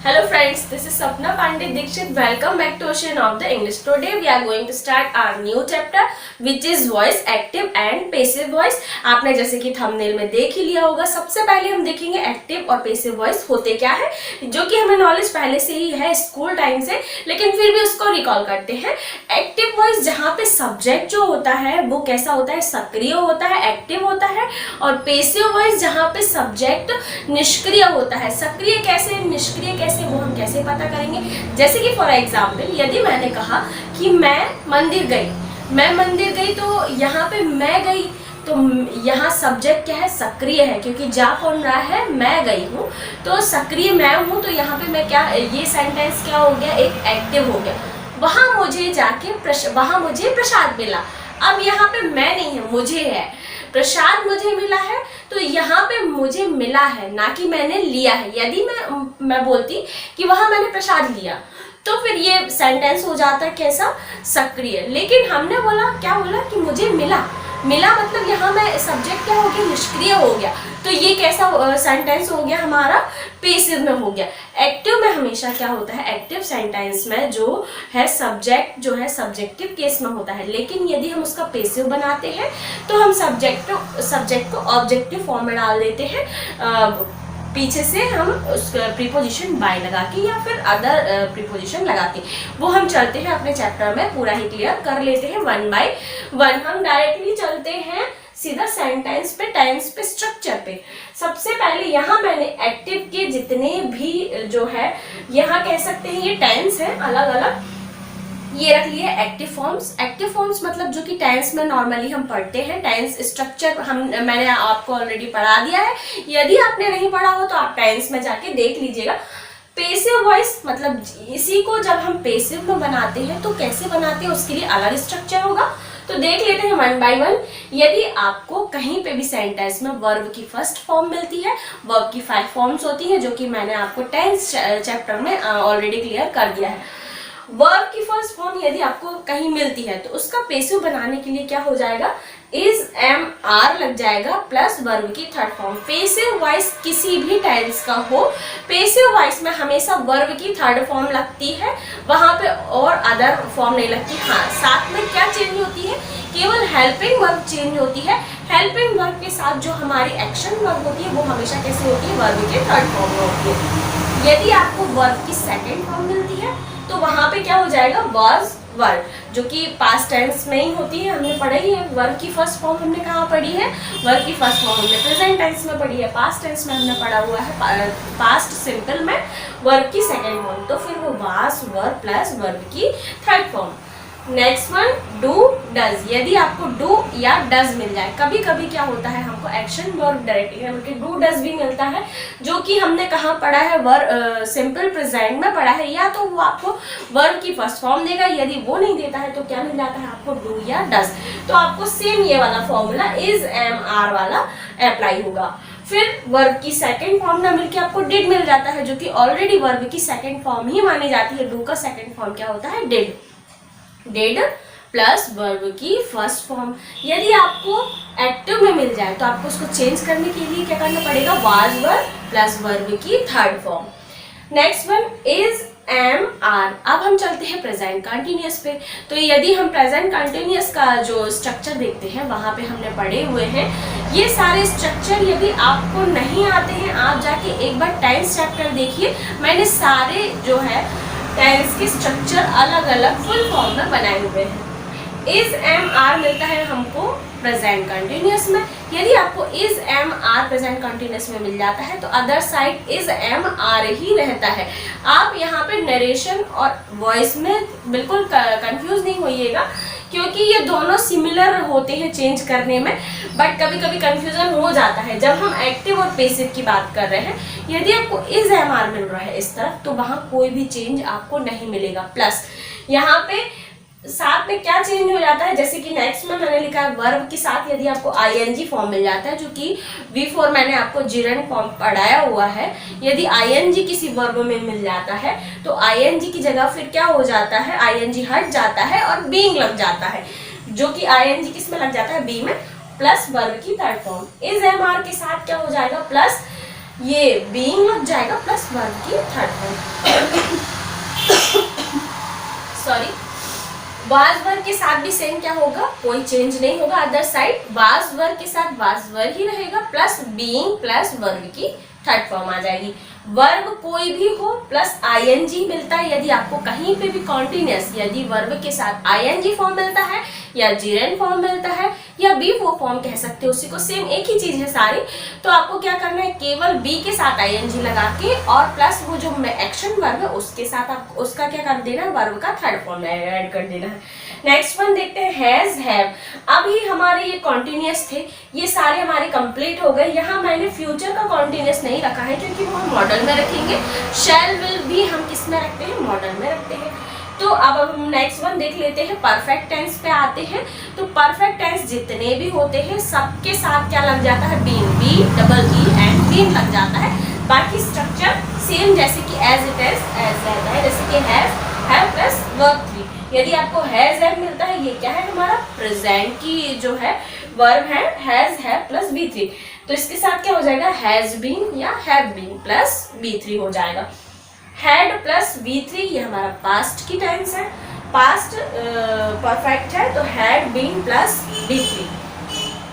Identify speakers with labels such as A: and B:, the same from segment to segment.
A: Hello friends, this is Sapna Pandit Dikshit. Welcome back to Ocean of the English. Today we are going to start our new chapter which is voice, active and passive voice. आपने जैसे कि thumbnail में देख ही लिया होगा. सबसे पहले हम देखेंगे एक्टिव और पेसिव वॉइस होते क्या है, जो कि हमें नॉलेज पहले से ही है स्कूल टाइम से, लेकिन फिर भी उसको रिकॉल करते हैं. एक्टिव वॉइस जहाँ पे सब्जेक्ट जो होता है वो कैसा होता है, सक्रिय होता है, एक्टिव होता है. और पेसिव वॉइस जहाँ पे सब्जेक्ट निष्क्रिय होता है. सक्रिय कैसे, निष्क्रिय कैसे, वो हम कैसे पता करेंगे. जैसे कि फॉर एग्जाम्पल यदि मैंने कहा कि मैं मंदिर गई, तो यहाँ पे मैं गई, तो यहाँ सब्जेक्ट क्या है, सक्रिय है, क्योंकि जा कौन रहा है, मैं गई हूँ, तो सक्रिय मैं हूँ. तो यहाँ पे मैं क्या, ये सेंटेंस क्या हो गया, एक एक्टिव हो गया. वहाँ मुझे प्रसाद मिला. अब यहाँ पे मैं नहीं है, मुझे है. प्रसाद मुझे मिला है, तो यहाँ पे मुझे मिला है, ना कि मैंने लिया है. यदि मैं बोलती कि वहाँ मैंने प्रसाद लिया, तो फिर ये सेंटेंस हो जाता है कैसा, सक्रिय. लेकिन हमने क्या बोला कि मुझे मिला मतलब यहाँ मैं सब्जेक्ट क्या हो गया, निष्क्रिय हो गया. तो ये कैसा सेंटेंस हो गया हमारा, पेसिव में हो गया. एक्टिव में हमेशा क्या होता है, एक्टिव सेंटेंस में जो है सब्जेक्ट जो है सब्जेक्टिव केस में होता है. लेकिन यदि हम उसका पेसिव बनाते हैं तो हम सब्जेक्ट को ऑब्जेक्टिव फॉर्म में डाल देते हैं. पीछे से हम उस प्रीपोजिशन बाय लगा के या फिर अदर प्रीपोजिशन लगा के वो हम चलते हैं अपने चैप्टर में, पूरा ही क्लियर कर लेते हैं वन बाय वन. हम डायरेक्टली चलते हैं सीधा सेंटेंस पे, टेंस पे, स्ट्रक्चर पे. सबसे पहले यहाँ मैंने एक्टिव के जितने भी जो है, यहाँ कह सकते हैं ये टेंस है अलग अलग, ये रख लिए एक्टिव फॉर्म्स. एक्टिव फॉर्म्स मतलब जो कि टेंस में नॉर्मली हम पढ़ते हैं. टेंस स्ट्रक्चर मैंने आपको ऑलरेडी पढ़ा दिया है. यदि आपने नहीं पढ़ा हो तो आप टेंस में जाके देख लीजिएगा. पेसिव वॉइस मतलब इसी को जब हम पेसिव में बनाते हैं तो कैसे बनाते हैं, उसके लिए अलग स्ट्रक्चर होगा. तो देख लेते हैं वन बाय वन. यदि आपको कहीं पे भी सेंटेंस में वर्ब की फर्स्ट फॉर्म मिलती है, वर्ब की 5 फॉर्म्स होती हैं, जो कि मैंने आपको टेंस चैप्टर में ऑलरेडी क्लियर कर दिया है. वर्ब की फर्स्ट फॉर्म यदि आपको कहीं मिलती है तो उसका पेसिव बनाने के लिए क्या हो जाएगा, इज एम आर लग जाएगा प्लस वर्ब की थर्ड फॉर्म. पेसिव वॉइस किसी भी टेंस का हो, पेसिव वॉइस में हमेशा वर्ब की थर्ड फॉर्म लगती है, वहां पे और अदर फॉर्म नहीं लगती. हाँ, साथ में क्या चेंज होती है, केवल हेल्पिंग वर्ब चेंज होती है. हेल्पिंग वर्ब के साथ जो हमारी एक्शन वर्ब होती है वो हमेशा कैसे होती है, वर्ब के थर्ड फॉर्म में होती है. यदि आपको वर्ब की सेकेंड फॉर्म मिलती है तो वहां पे क्या हो जाएगा, वाज वर्ब, जो कि पास्ट टेंस में ही होती है. हमने पढ़ी है वर्ब की फर्स्ट फॉर्म, हमने कहाँ पढ़ी है, वर्ब की फर्स्ट फॉर्म हमने प्रेजेंट टेंस में पढ़ी है. पास्ट टेंस में हमने पढ़ा हुआ है पास्ट सिंपल में वर्ब की सेकेंड फॉर्म. तो फिर वो वाज वर्ब प्लस वर्ब की third form. Next one do does. यदि आपको डू या डज मिल जाए, कभी कभी क्या होता है हमको एक्शन वर्ब डायरेक्टली बल्कि डू डज भी मिलता है, जो कि हमने कहाँ पढ़ा है, वर्ब सिंपल प्रेजेंट में पढ़ा है. या तो वो आपको वर्ब की फर्स्ट फॉर्म देगा, यदि वो नहीं देता है तो क्या मिल जाता है आपको, डू या डज. तो आपको सेम ये वाला फॉर्मूला इज एम आर वाला अप्लाई होगा. फिर वर्ब की सेकंड फॉर्म ना मिलके आपको डिड मिल जाता है, जो कि ऑलरेडी वर्ब की सेकंड फॉर्म ही मानी जाती है. डू का सेकंड फॉर्म क्या होता है, डिड. डिड प्लस वर्ब की फर्स्ट फॉर्म. यदि आपको एक्टिव में मिल जाए तो आपको उसको चेंज करने के लिए क्या करना पड़ेगा, वाज वर्ब प्लस वर्ब की third form. Next one is am are. अब हम चलते हैं प्रेजेंट कंटिन्यूअस पे. तो यदि हम प्रेजेंट कंटिन्यूअस का जो स्ट्रक्चर देखते हैं, वहां पे हमने पढ़े हुए हैं ये सारे स्ट्रक्चर. यदि आपको नहीं आते हैं, आप जाके एक बार टेंस चैप्टर देखिए, मैंने सारे जो है टेंस के स्ट्रक्चर अलग अलग फुल फॉर्म में बनाए हुए हैं. इज एम आर मिलता है हमको प्रेजेंट कंटिन्यूअस में. यदि आपको is am are present continuous में मिल जाता है तो other side is am are ही रहता है. आप यहाँ पे नरेशन और वॉइस में बिल्कुल कंफ्यूज नहीं होइएगा, क्योंकि ये दोनों सिमिलर होते हैं चेंज करने में, बट कभी कभी कंफ्यूजन हो जाता है जब हम एक्टिव और पेसिव की बात कर रहे हैं. यदि आपको इज एम आर मिल रहा है इस तरफ, तो वहां कोई भी चेंज आपको नहीं मिलेगा. प्लस यहाँ पे साथ में क्या चेंज हो जाता है, जैसे कि नेक्स्ट में मैंने लिखा है वर्ब के साथ यदि आपको आईएनजी फॉर्म मिल जाता है, जो कि V4 मैंने आपको जिरंड फॉर्म पढ़ाया हुआ है. यदि आईएनजी किसी वर्ब में मिल जाता है तो आईएनजी की जगह फिर क्या हो जाता है, आईएनजी हट जाता है और बीइंग लग जाता है, जो कि आईएनजी किस में लग जाता है, बी में, प्लस वर्ब की third form. Is am are के साथ क्या हो जाएगा, प्लस ये बीइंग लग जाएगा प्लस वर्ब की third form. Sorry, was verb के साथ भी सेम क्या होगा, कोई चेंज नहीं होगा। अदर साइड वाज वर्ब के साथ वाज वर्ब ही रहेगा प्लस बीइंग प्लस वर्ब की थर्ड फॉर्म आ जाएगी। वर्ब कोई भी हो प्लस आईएनजी मिलता है। यदि आपको कहीं पे भी कॉन्टिन्यूअस यदि वर्ब के साथ आईएनजी फॉर्म मिलता है या जीरेंड फॉर्म मिलता है या बी वो फॉर्म कह सकते हो, उसी को सेम एक ही चीज है सारी। तो आपको क्या करना है, केवल बी के साथ आईएनजी लगा के और प्लस वो जो एक्शन वर्ब है उसके साथ आप उसका क्या कर देना है, वर्ब का थर्ड फॉर्म ऐड कर देना है। नेक्स्ट वन देखते हैं हैज हैव। अभी हमारे ये कॉन्टिन्यूअस थे, ये सारे हमारे कंप्लीट हो गए। यहाँ मैंने फ्यूचर का कॉन्टिन्यूअस नहीं रखा है क्योंकि वो हम मॉडल में रखेंगे। शैल विल भी हम किस में रखते हैं, मॉडल में रखते हैं। तो अब हम नेक्स्ट वन देख लेते हैं, परफेक्ट टेंस पे आते हैं। तो परफेक्ट टेंस जितने भी होते हैं सबके साथ क्या लग जाता है, been, b double e and been लग जाता है। बाकी स्ट्रक्चर सेम जैसे कि एज इट इज एज रहता है, जैसे कि हैव प्लस वर्ब 3। यदि आपको हैज हैव मिलता है, ये क्या है हमारा प्रेजेंट की जो है वर्ब है, हैज हैव प्लस बी3। तो इसके साथ क्या हो जाएगा, हैज बीन या हैव बीन प्लस बी3 हो जाएगा। हैड प्लस बी3 ये हमारा पास्ट की टेंस है, पास्ट परफेक्ट है, तो हैड बीन प्लस बी3।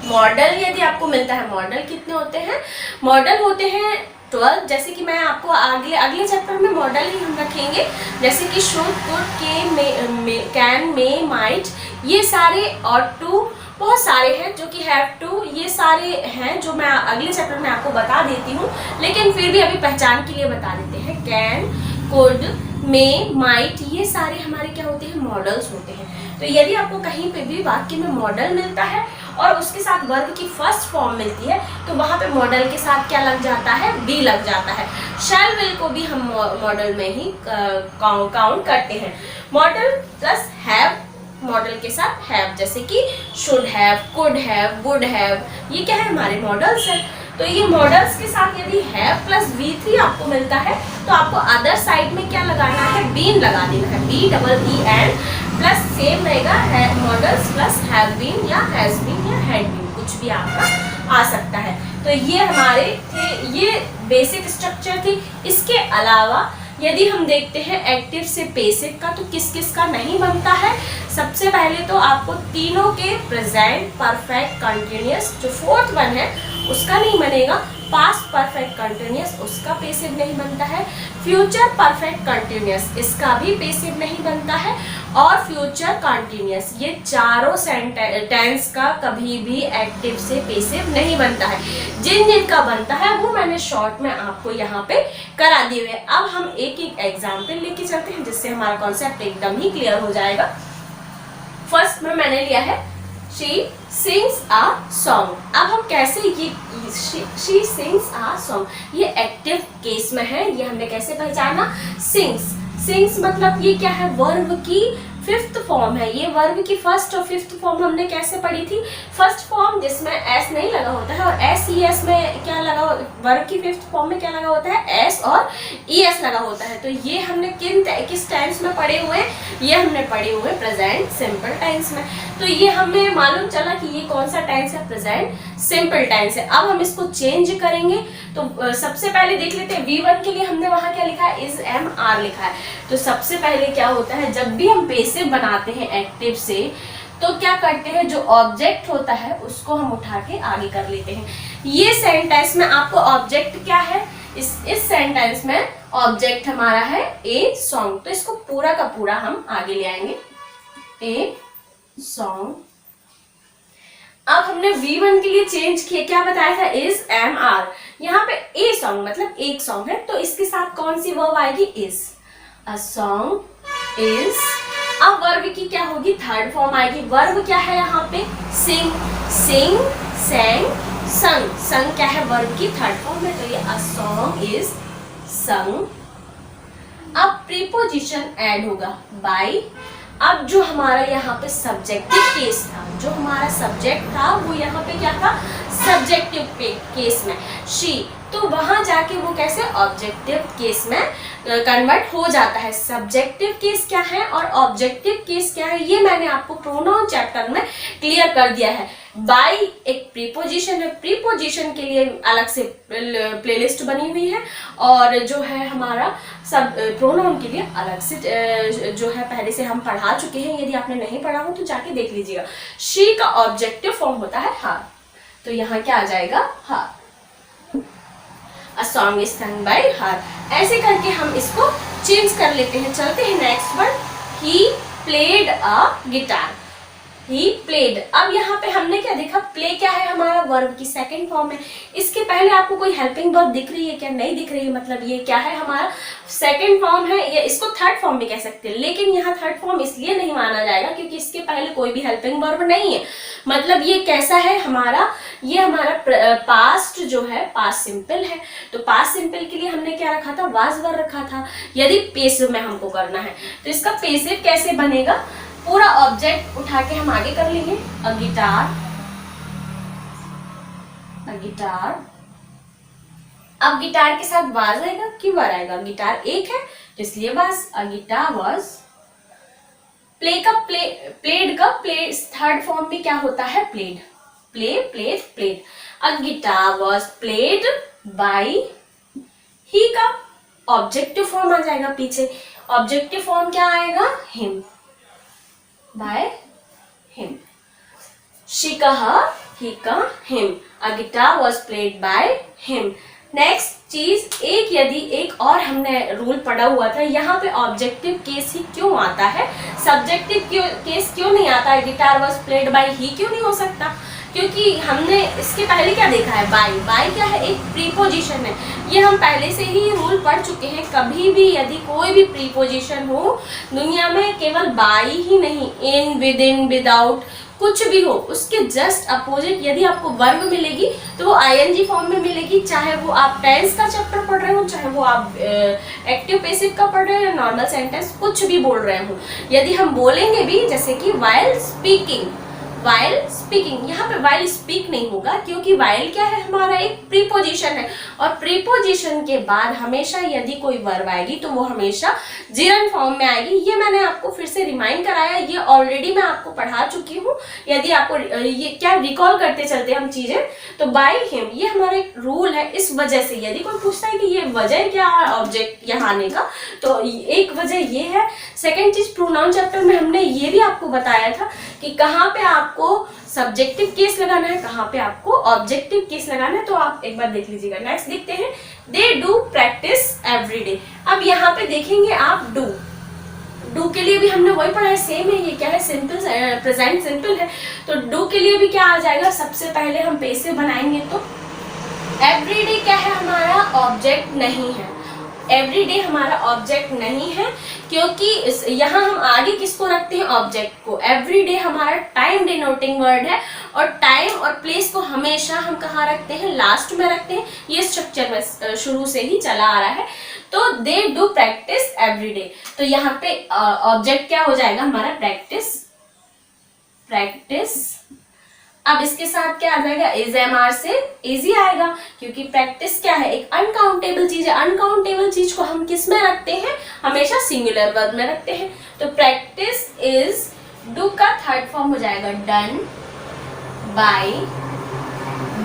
A: मॉडल यदि आपको मिलता है, मॉडल कितने होते हैं, मॉडल होते हैं 12। जैसे कि मैं आपको अगले चैप्टर में मॉडल ही हम रखेंगे, जैसे कि should, could, can, may, might, ये सारे, और टू, बहुत सारे हैं जो कि हैव टू, ये सारे हैं जो मैं अगले चैप्टर में आपको बता देती हूँ, लेकिन फिर भी अभी पहचान के लिए बता देते हैं। कैन, कुड, मे, माइट, ये सारे हमारे क्या होते हैं, मॉडल्स होते हैं। तो यदि आपको कहीं पे भी वाक्य में मॉडल मिलता है और उसके साथ वर्ब की फर्स्ट फॉर्म मिलती है तो वहाँ पे मॉडल के साथ क्या लग जाता है, बी लग जाता है। शैल विल को भी हम मॉडल में ही काउंट करते हैं। मॉडल प्लस हैव, मॉडल के साथ हैव, जैसे कि should have, could have, would have, ये क्या है हमारे मॉडल्स हैं। तो ये मॉडल्स के साथ यदि हैव प्लस बी3 आपको मिलता है तो आपको अदर साइड में क्या लगाना है, बीन लगा देना है, b double e n plus same रहेगा मॉडल्स प्लस हैव बीन या हैज बीन या हैड बीन, कुछ भी आपका आ सकता है। तो ये हमारे थे, ये बेसिक स्ट्रक्चर थी। इसके अलावा यदि हम देखते हैं एक्टिव से पेसिव का, तो किस किस का नहीं बनता है। सबसे पहले तो आपको तीनों के प्रेजेंट परफेक्ट कंटिन्यूअस, जो फोर्थ वन है उसका नहीं बनेगा। पास्ट परफेक्ट कंटिन्यूअस, उसका पेसिव नहीं बनता है। फ्यूचर परफेक्ट कंटिन्यूअस, इसका भी पेसिव नहीं बनता है। और फ्यूचर कंटिन्यूअस, ये चारों टेंस का कभी भी एक्टिव से पेसिव नहीं बनता है। जिन जिन का बनता है वो मैंने शॉर्ट में आपको यहाँ पे करा दिए हुए। अब हम एक एक एग्जाम्पल लेके चलते हैं जिससे हमारा कॉन्सेप्ट एकदम ही क्लियर हो जाएगा। फर्स्ट में मैंने लिया है She sings a song। अब हम कैसे ये she sings a song, ये एक्टिव केस में है, ये हमने कैसे पहचाना, sings मतलब ये क्या है, वर्ब की फिफ्थ फॉर्म है। ये वर्ब की फर्स्ट और फिफ्थ फॉर्म हमने कैसे पढ़ी थी, फर्स्ट फॉर्म जिसमें एस नहीं लगा होता है और एस ई एस में क्या लगा, वर्ब की फिफ्थ फॉर्म में क्या लगा होता है, एस और ई एस लगा होता है। तो ये हमने किस टेंस में पढ़े हुए, ये हमने पढ़े हुए प्रेजेंट सिंपल टेंस में। तो ये हमें मालूम चला कि ये कौन सा टेंस है, प्रेजेंट सिंपल टेंस है। अब हम इसको चेंज करेंगे। तो सबसे पहले देख लेते हैं V1 के लिए हमने वहां क्या लिखा है, इज एम आर लिखा है। तो सबसे पहले क्या होता है, जब भी हम पेसिव बनाते हैं एक्टिव से, तो क्या करते हैं, जो ऑब्जेक्ट होता है उसको हम उठा के आगे कर लेते हैं। ये सेंटेंस में आपको ऑब्जेक्ट क्या है, इस सेंटेंस में ऑब्जेक्ट हमारा है ए सॉन्ग। तो इसको पूरा का पूरा हम आगे ले आएंगे, ए सॉन्ग। अब हमने V1 के लिए चेंज किया, क्या बताया था, इज एम आर। यहाँ पे ए सॉन्ग मतलब एक सॉन्ग है, तो इसके साथ कौन सी वर्ब आएगी, इज। A song is. अब वर्ब की क्या होगी, थर्ड फॉर्म आएगी। वर्ब क्या है यहाँ पे, सिंग, सेंग, संग। संग क्या है, वर्ब की थर्ड फॉर्म है, तो ये अ सॉन्ग इज संग। अब प्रीपोजिशन ऐड होगा बाय। अब जो हमारा यहाँ पे सब्जेक्टिव केस था, जो हमारा सब्जेक्ट था वो यहाँ पे क्या था, सब्जेक्टिव केस में शी। तो वहां जाके वो कैसे ऑब्जेक्टिव केस में कन्वर्ट हो जाता है। सब्जेक्टिव केस क्या है और ऑब्जेक्टिव केस क्या है, ये मैंने आपको प्रोनाउन चैप्टर में क्लियर कर दिया है। बाय एक प्रीपोजिशन है, प्रीपोजिशन के लिए अलग से प्लेलिस्ट बनी हुई है, और जो है हमारा सब प्रोनाउन के लिए अलग से जो है पहले से हम पढ़ा चुके हैं। यदि आपने नहीं पढ़ा हो तो जाके देख लीजिएगा। शी का ऑब्जेक्टिव फॉर्म होता है हर, तो यहाँ क्या आ जाएगा हर। A song is sung by her। ऐसे करके हम इसको चेंज कर लेते हैं। चलते हैं next word, he played a guitar। he played, अब यहाँ पे हमने क्या देखा, प्ले क्या है हमारा वर्ब की सेकंड फॉर्म है। इसके पहले आपको कोई हेल्पिंग वर्ब दिख रही है क्या, नहीं दिख रही है, मतलब ये क्या है हमारा सेकंड फॉर्म है, या इसको थर्ड फॉर्म भी कह सकते हैं। लेकिन यहाँ थर्ड फॉर्म इसलिए नहीं माना जाएगा क्योंकि इसके पहले कोई भी हेल्पिंग वर्ब नहीं है। मतलब ये कैसा है हमारा, ये हमारा पास्ट जो है पास्ट सिंपल है। तो पास्ट सिंपल के लिए हमने क्या रखा था, वाज वर्ब रखा था। यदि पेसिव में हमको करना है तो इसका पेसिव कैसे बनेगा, पूरा ऑब्जेक्ट उठा के हम आगे कर लेंगे। अ गिटार, अ गिटार। अब गिटार के साथ वाज आएगा कि वर आएगा, गिटार एक है तो इसलिए was. A guitar was. Play का प्लेड का प्ले थर्ड फॉर्म में क्या होता है, played. Play played played. A guitar was played by he का ऑब्जेक्टिव फॉर्म आ जाएगा पीछे। ऑब्जेक्टिव फॉर्म क्या आएगा, हिम, by him। she का he का him। a guitar was played by him। Next चीज, एक यदि एक और हमने रूल पढ़ा हुआ था, यहाँ पे ऑब्जेक्टिव केस ही क्यों आता है, सब्जेक्टिव केस क्यों नहीं आता है। गिटार वॉज प्लेड बाय ही क्यों नहीं हो सकता, क्योंकि हमने इसके पहले क्या देखा है, बाय। बाय क्या है, एक प्रीपोजिशन है। ये हम पहले से ही रूल पढ़ चुके हैं। कभी भी यदि कोई भी प्रीपोजिशन हो दुनिया में, केवल बाय ही नहीं, इन, विद इन, विदाउट, कुछ भी हो, उसके जस्ट अपोजिट यदि आपको वर्ब मिलेगी तो वो आईएनजी फॉर्म में मिलेगी। चाहे वो आप टेंस का चैप्टर पढ़ रहे हो, चाहे वो आप एक्टिव पैसिव का पढ़ रहे हो, या नॉर्मल सेंटेंस कुछ भी बोल रहे हो। यदि हम बोलेंगे भी जैसे कि वाइल स्पीकिंग, वाइल स्पीकिंग, यहाँ पे वाइल स्पीक नहीं होगा क्योंकि वाइल क्या है हमारा एक प्रीपोजिशन है, और प्रीपोजिशन के बाद हमेशा यदि कोई वर्ब आएगी तो वो हमेशा जिरंड फॉर्म में आएगी। ये मैंने आपको फिर से रिमाइंड कराया, ये ऑलरेडी मैं आपको पढ़ा चुकी हूँ। यदि आपको ये क्या रिकॉल करते चलते हम चीजें, तो बाय हिम ये हमारा एक रूल है। इस वजह से यदि कोई पूछता है कि ये वजह क्या है ऑब्जेक्ट यहाँ आने का, तो एक वजह ये है। सेकेंड चीज, प्रोनाउन चैप्टर में हमने ये भी आपको बताया था कि कहाँ पे आपको सब्जेक्टिव केस लगाना है, कहाँ पे आपको ऑब्जेक्टिव केस लगाना है, तो आप एक बार देख लीजिएगा। नेक्स्ट देखते हैं, they do practice every day. अब यहाँ पे देखेंगे आप डू, डू के लिए भी हमने वही पढ़ा है, सेम है। ये क्या है, सिंपल प्रेजेंट सिंपल है। तो डू के लिए भी क्या आ जाएगा, सबसे पहले हम पेसिव बनाएंगे तो एवरीडे क्या है हमारा, ऑब्जेक्ट नहीं है। एवरीडे हमारा ऑब्जेक्ट नहीं है क्योंकि यहाँ हम आगे किसको रखते हैं, ऑब्जेक्ट को। एवरीडे हमारा टाइम डिनोटिंग वर्ड है, और टाइम और प्लेस को हमेशा हम कहाँ रखते हैं, लास्ट में रखते हैं। ये स्ट्रक्चर में शुरू से ही चला आ रहा है। तो दे डू प्रैक्टिस एवरीडे, तो यहाँ पे ऑब्जेक्ट क्या हो जाएगा हमारा, प्रैक्टिस, प्रैक्टिस। अब इसके साथ क्या आ जाएगा, इज एम आर से इजी आएगा क्योंकि प्रैक्टिस क्या है, एक अनकाउंटेबल चीज है। अनकाउंटेबल चीज को हम किस में रखते हैं, हमेशा सिंगुलर वर्ब में रखते हैं। तो प्रैक्टिस इज, डू का थर्ड फॉर्म हो जाएगा डन बाय।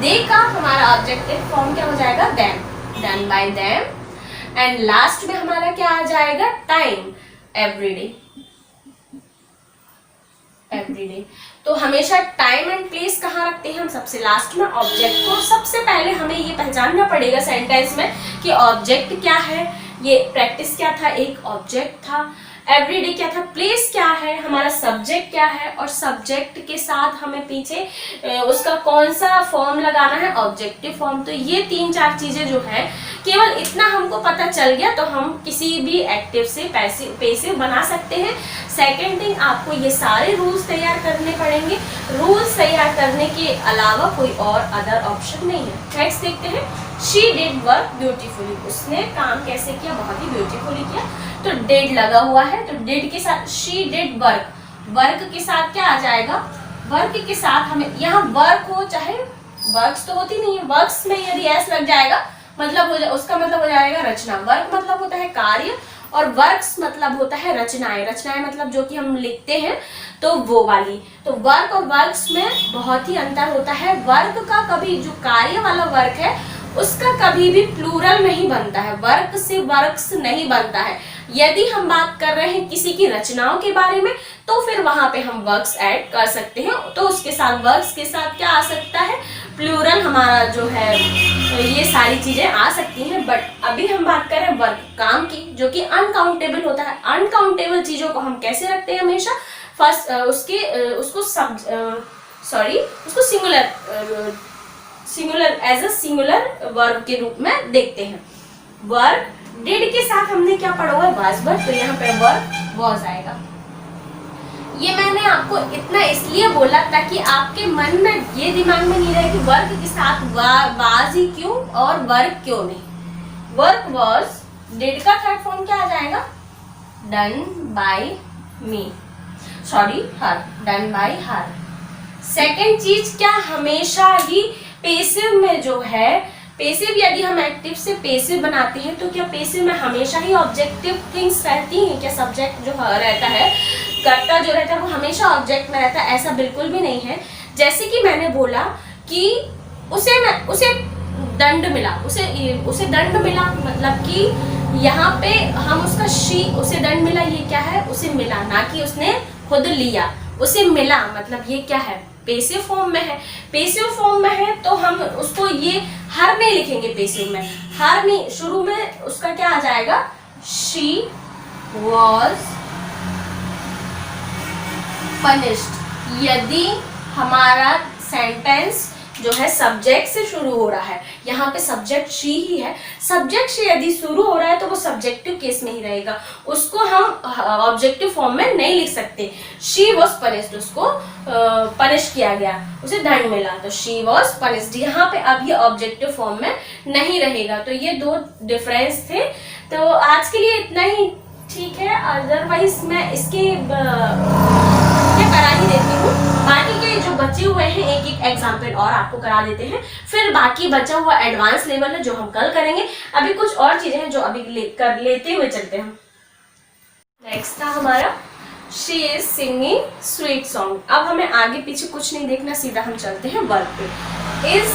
A: दे का हमारा ऑब्जेक्टिव फॉर्म क्या हो जाएगा, them, done by them. And last में हमारा क्या आ जाएगा, टाइम, एवरीडे, एवरीडे। तो हमेशा टाइम एंड प्लेस कहाँ रखते हैं हम, सबसे लास्ट में। ऑब्जेक्ट को सबसे पहले हमें ये पहचानना पड़ेगा सेंटेंस में कि ऑब्जेक्ट क्या है। ये प्रैक्टिस क्या था, एक ऑब्जेक्ट था। एवरीडे क्या था, प्लेस क्या है, हमारा सब्जेक्ट क्या है, और सब्जेक्ट के साथ हमें पीछे उसका कौन सा फॉर्म लगाना है, ऑब्जेक्टिव फॉर्म। तो ये तीन चार चीजें जो है, केवल इतना हमको पता चल गया तो हम किसी भी एक्टिव से पैसिव बना सकते हैं। सेकेंड थिंग, आपको ये सारे रूल्स तैयार करने पड़ेंगे। रूल्स तैयार करने के अलावा कोई और अदर ऑप्शन नहीं है। नेक्स्ट देखते हैं, शी डिड वर्क ब्यूटीफुली, उसने काम कैसे किया, बहुत ही ब्यूटीफुली किया। तो डिड लगा हुआ है, तो डिड के साथ शी डिड वर्क, वर्क के साथ क्या आ जाएगा, वर्क के साथ हमें यहाँ वर्क हो चाहे वर्क्स तो होती नहीं है, वर्क्स में यदि एस लग जाएगा मतलब उसका मतलब हो जाएगा रचना। वर्क मतलब होता है कार्य और वर्क्स मतलब होता है रचनाएं। रचनाएं मतलब जो कि हम लिखते हैं तो वो वाली। तो वर्क और वर्क्स में बहुत ही अंतर होता है। वर्क का कभी जो कार्य वाला वर्क है उसका कभी भी प्लूरल नहीं बनता है, वर्क से वर्क्स नहीं बनता है। यदि हम बात कर रहे हैं किसी की रचनाओं के बारे में तो फिर वहां पे हम वर्क्स ऐड कर सकते हैं। तो उसके साथ वर्क्स के साथ क्या आ सकता है, प्लूरल हमारा जो है, ये सारी चीजें आ सकती हैं। बट अभी हम बात कर रहे हैं वर्क, काम की, जो कि अनकाउंटेबल होता है। अनकाउंटेबल चीजों को हम कैसे रखते हैं हमेशा, फर्स्ट उसको singular as a singular verb के रूप में देखते हैं। वर्क डिड के साथ हमने क्या पढ़ा हुआ है, वाज वर्ब, तो यहाँ पे वर्क वाज आएगा। ये मैंने आपको इतना इसलिए बोला ताकि आपके मन में ये दिमाग में नहीं रहे कि वर्क के साथ वाज ही क्यों और वर्क क्यों नहीं। वर्क वाज, डिड का थर्ड फॉर्म क्या आ जाएगा, done by me, sorry her, done by her. Second चीज क्या, हमेशा ही पेसिव में जो है, पेसिव यदि हम एक्टिव से पेसिव बनाते हैं तो क्या पेसिव में हमेशा ही ऑब्जेक्टिव थिंग्स रहती हैं क्या, सब्जेक्ट जो रहता है, कर्ता जो रहता है वो हमेशा ऑब्जेक्ट में रहता है, ऐसा बिल्कुल भी नहीं है। जैसे कि मैंने बोला कि उसे दंड मिला, उसे दंड मिला, मतलब कि यहाँ पे हम उसका उसे दंड मिला, ये क्या है, उसे मिला, ना कि उसने खुद लिया, उसे मिला, मतलब ये क्या है, पेसिव फॉर्म में है। पेसिव फॉर्म में है तो हम उसको ये हर नहीं लिखेंगे, पेसिव में हर नहीं, शुरू में उसका क्या आ जाएगा, शी वॉज पनिश्ड। यदि हमारा सेंटेंस जो है सब्जेक्ट से शुरू हो रहा है, यहाँ पे सब्जेक्ट शी ही है, सब्जेक्ट से यदि शुरू हो रहा है तो वो सब्जेक्टिव केस में ही रहेगा, उसको हम ऑब्जेक्टिव फॉर्म में नहीं लिख सकते। शी वॉज पनिश्ड, उसको पनिश किया गया, उसे दंड मिला, तो शी वॉज पनिश्ड, यहाँ पे अब ये ऑब्जेक्टिव फॉर्म में नहीं रहेगा। तो ये दो डिफरेंस थे। तो आज के लिए इतना ही ठीक है, अदरवाइज मैं इसके करा ही देती हूँ। बाकी के जो बचे हुए हैं एक एक एग्जाम्पल और आपको करा देते हैं, फिर बाकी बचा हुआ एडवांस लेवल है जो हम कल करेंगे। अभी कुछ और चीजें हैं जो अभी कर लेते हुए चलते हैं। नेक्स्ट था हमारा she is singing sweet song. अब हमें आगे पीछे कुछ नहीं देखना, सीधा हम चलते हैं वर्ब पे। इज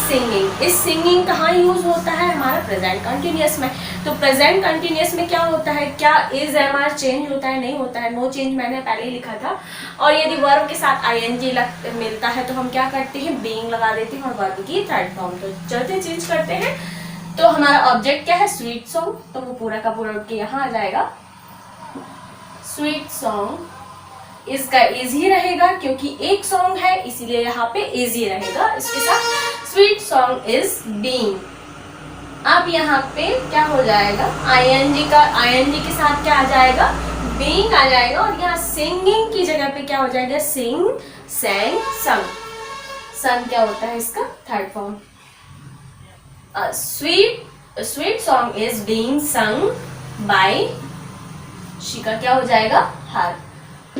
A: सिंगिंग कहाँ यूज होता है, हमारा प्रेजेंट कंटिन्यूअस में। तो प्रेजेंट कंटिन्यूअस में क्या होता है, क्या इज हमारा चेंज होता है, नहीं होता है, नो चेंज मैंने पहले ही लिखा था। और यदि वर्ब के साथ आईएनजी मिलता है तो हम क्या करते हैं, बीइंग लगा देते हैं और वर्ब की थर्ड फॉर्म। तो चलते चेंज करते हैं। तो हमारा ऑब्जेक्ट क्या है, स्वीट सॉन्ग, तो वो पूरा का पूरा के यहाँ आ जाएगा स्वीट सॉन्ग। इसका इजी रहेगा क्योंकि एक सॉन्ग है इसीलिए यहाँ पे इजी रहेगा। इसके साथ स्वीट सॉन्ग इज बीइंग। अब यहाँ पे क्या हो जाएगा, आईएनजी के साथ क्या आ जाएगा, बीइंग आ जाएगा। और यहाँ सिंगिंग की जगह पे क्या हो जाएगा, सिंग, सैंग, संग। संग क्या होता है इसका third form. Sweet song is being sung by, she का क्या हो जाएगा, हर।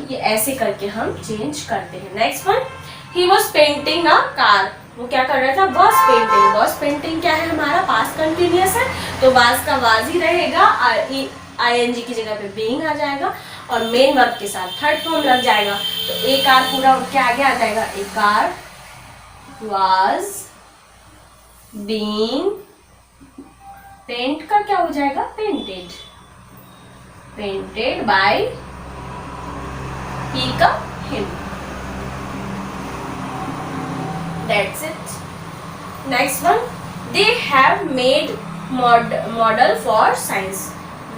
A: ये ऐसे करके हम चेंज करते हैं। Next one, he was painting a car. वो क्या कर रहा था, वॉज पेंटिंग। वॉज पेंटिंग क्या है, हमारा पास्ट कंटिन्यूअस है, तो वाज का वाज ही रहेगा, आईएनजी की जगह पे बीइंग आ जाएगा और मेन वर्ब के साथ थर्ड फॉर्म लग जाएगा। तो ए कार पूरा उठ के आगे आ जाएगा, ए कार वाज बीइंग, पेंट का क्या हो जाएगा, पेंटेड, पेंटेड बाय, he का him। That's it. Next one, they have made model for science।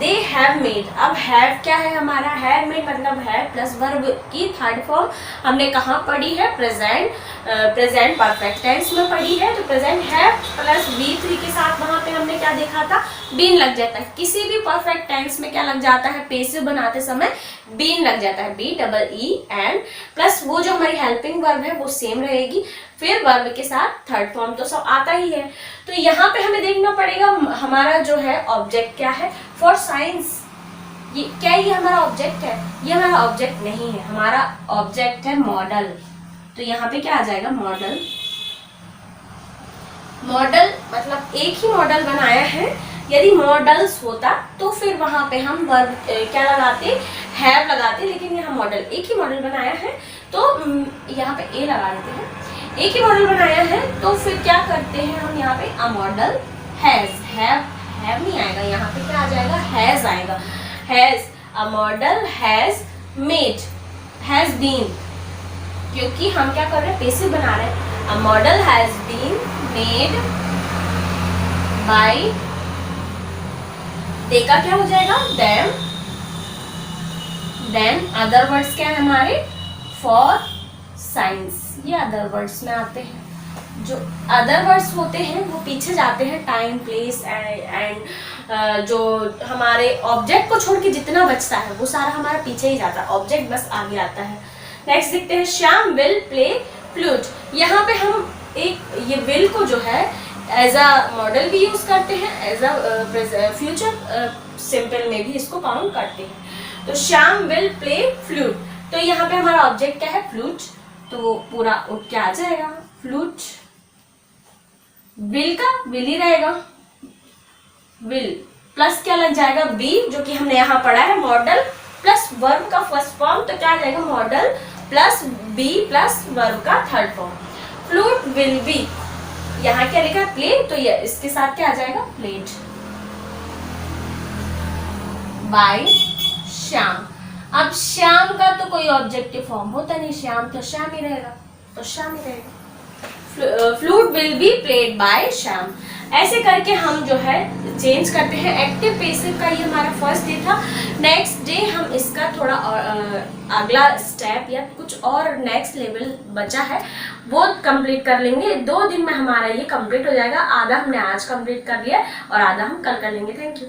A: they have made, अब have क्या है हमारा, have made मतलब है प्लस वर्ब की थर्ड फॉर्म हमने कहाँ पढ़ी है, प्रेजेंट परफेक्ट टेंस में पढ़ी है। तो प्रेजेंट have प्लस V3 के साथ वहां पे हमने क्या देखा था, बीन लग जाता है। किसी भी परफेक्ट टेंस में क्या लग जाता है, पेसिव बनाते समय बीन लग जाता है, BEE, प्लस वो जो हमारी हेल्पिंग वर्ब है वो सेम रहेगी, फिर वर्ब के साथ थर्ड फॉर्म तो सब आता ही है। तो यहाँ पे हमें देखना पड़ेगा हमारा जो है ऑब्जेक्ट क्या है, फॉर साइंस। ये क्या, ये हमारा ऑब्जेक्ट है, ये हमारा ऑब्जेक्ट नहीं है, हमारा ऑब्जेक्ट है मॉडल। तो यहाँ पे क्या आ जाएगा, मॉडल। मॉडल मतलब एक ही मॉडल बनाया है। यदि मॉडल्स होता तो फिर वहां पे हम वर्ब क्या लगाते, हैव लगाते, लेकिन यहाँ मॉडल एक ही मॉडल बनाया है तो यहाँ पे ए लगा देते हैं। एक ही मॉडल बनाया है तो फिर क्या करते हैं हम यहाँ पे अ मॉडल हैज, हैव नहीं आएगा, यहाँ पे क्या आ जाएगा, हैज आएगा। Has, a modal has made, has been, क्योंकि हम क्या कर रहे हैं, पैसिव बना रहे हैं। A modal has been made by, देखा क्या हो जाएगा, देम। देन अदर वर्ड्स क्या है हमारे, फॉर, साइंस, ये अदर वर्ड्स में आते हैं। जो अदर वर्ड्स होते हैं वो पीछे जाते हैं, टाइम, प्लेस एंड जो हमारे ऑब्जेक्ट को छोड़ के जितना बचता है वो सारा हमारा पीछे ही जाता है, ऑब्जेक्ट बस आगे आता है। नेक्स्ट देखते हैं, श्याम विल प्ले फ्लूट। यहाँ पे हम एक ये विल को जो है एज अ मॉडल भी यूज करते हैं, एज अ फ्यूचर सिंपल में भी इसको काउंट करते हैं। तो श्याम विल प्ले फ्लूट, तो यहाँ पे हमारा ऑब्जेक्ट क्या है, फ्लूट, तो पूरा उठ के आ जाएगा फ्लूट। विल का विल ही रहेगा, विल प्लस क्या लग जाएगा, बी, जो कि हमने यहाँ पढ़ा है, मॉडल प्लस वर्ब का फर्स्ट फॉर्म, तो क्या आ जाएगा, modal plus be plus verb का third form. Flute will be, यहाँ क्या लिखा है, प्ले, तो ये इसके साथ क्या आ जाएगा, प्लेड बाय श्याम। अब श्याम का तो कोई ऑब्जेक्टिव फॉर्म होता नहीं, श्याम तो श्याम ही रहेगा, तो श्याम ही रहेगा। Flute will be played by Shyam. ऐसे करके हम जो है चेंज करते हैं। एक्टिव पैसिव का ये हमारा फर्स्ट डे था। नेक्स्ट डे हम इसका थोड़ा अगला स्टेप या कुछ और नेक्स्ट लेवल बचा है वो कंप्लीट कर लेंगे। 2 दिन में हमारा ये कंप्लीट हो जाएगा। आधा हमने आज कंप्लीट कर लिया और आधा हम कल कर लेंगे। Thank you.